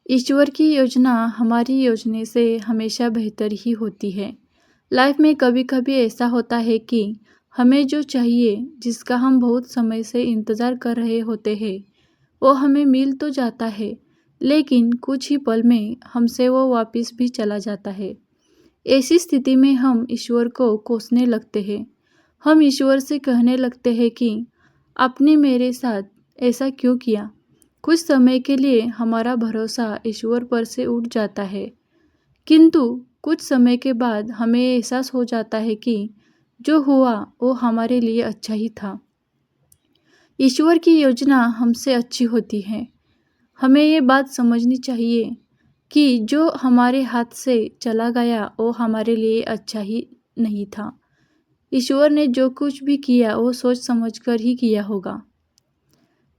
ईश्वर की योजना हमारी योजना से हमेशा बेहतर ही होती है। लाइफ में कभी कभी ऐसा होता है कि हमें जो चाहिए, जिसका हम बहुत समय से इंतज़ार कर रहे होते हैं, वो हमें मिल तो जाता है, लेकिन कुछ ही पल में हमसे वो वापस भी चला जाता है। ऐसी स्थिति में हम ईश्वर को कोसने लगते हैं। हम ईश्वर से कहने लगते हैं कि आपने मेरे साथ ऐसा क्यों किया। कुछ समय के लिए हमारा भरोसा ईश्वर पर से उठ जाता है, किंतु कुछ समय के बाद हमें एहसास हो जाता है कि जो हुआ वो हमारे लिए अच्छा ही था। ईश्वर की योजना हमसे अच्छी होती है। हमें ये बात समझनी चाहिए कि जो हमारे हाथ से चला गया वो हमारे लिए अच्छा ही नहीं था। ईश्वर ने जो कुछ भी किया वो सोच समझकर ही किया होगा।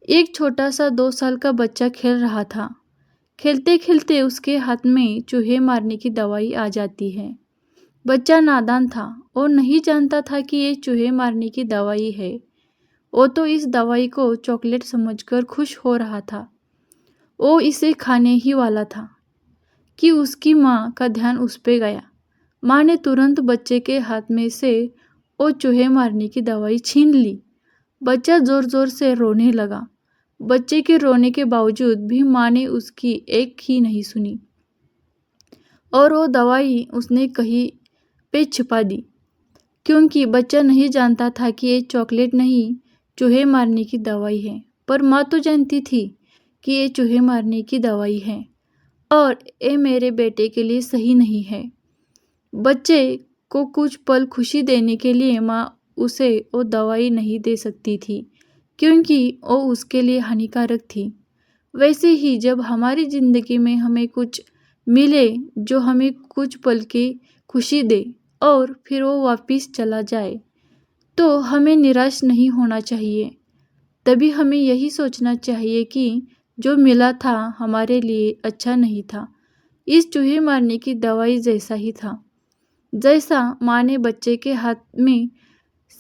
एक छोटा सा 2 साल का बच्चा खेल रहा था। खेलते खेलते उसके हाथ में चूहे मारने की दवाई आ जाती है। बच्चा नादान था और नहीं जानता था कि ये चूहे मारने की दवाई है। वो तो इस दवाई को चॉकलेट समझकर खुश हो रहा था। वो इसे खाने ही वाला था कि उसकी माँ का ध्यान उस पे गया। माँ ने तुरंत बच्चे के हाथ में से वो चूहे मारने की दवाई छीन ली। बच्चा जोर जोर से रोने लगा। बच्चे के रोने के बावजूद भी माँ ने उसकी एक ही नहीं सुनी और वो दवाई उसने कहीं पे छिपा दी, क्योंकि बच्चा नहीं जानता था कि ये चॉकलेट नहीं, चूहे मारने की दवाई है। पर माँ तो जानती थी कि ये चूहे मारने की दवाई है और ये मेरे बेटे के लिए सही नहीं है। बच्चे को कुछ पल खुशी देने के लिए माँ उसे वो दवाई नहीं दे सकती थी, क्योंकि वो उसके लिए हानिकारक थी। वैसे ही जब हमारी ज़िंदगी में हमें कुछ मिले जो हमें कुछ पल की खुशी दे और फिर वो वापस चला जाए, तो हमें निराश नहीं होना चाहिए। तभी हमें यही सोचना चाहिए कि जो मिला था हमारे लिए अच्छा नहीं था। इस चूहे मारने की दवाई जैसा ही था। जैसा माँ ने बच्चे के हाथ में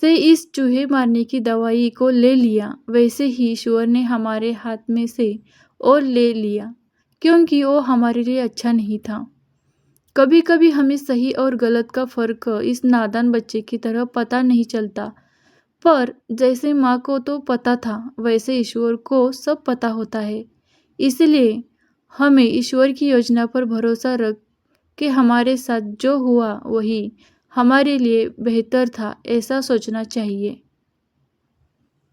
से इस चूहे मारने की दवाई को ले लिया, वैसे ही ईश्वर ने हमारे हाथ में से और ले लिया, क्योंकि वो हमारे लिए अच्छा नहीं था। कभी कभी हमें सही और गलत का फर्क इस नादान बच्चे की तरह पता नहीं चलता, पर जैसे माँ को तो पता था, वैसे ईश्वर को सब पता होता है। इसलिए हमें ईश्वर की योजना पर भरोसा रख के हमारे साथ जो हुआ वही हमारे लिए बेहतर था, ऐसा सोचना चाहिए।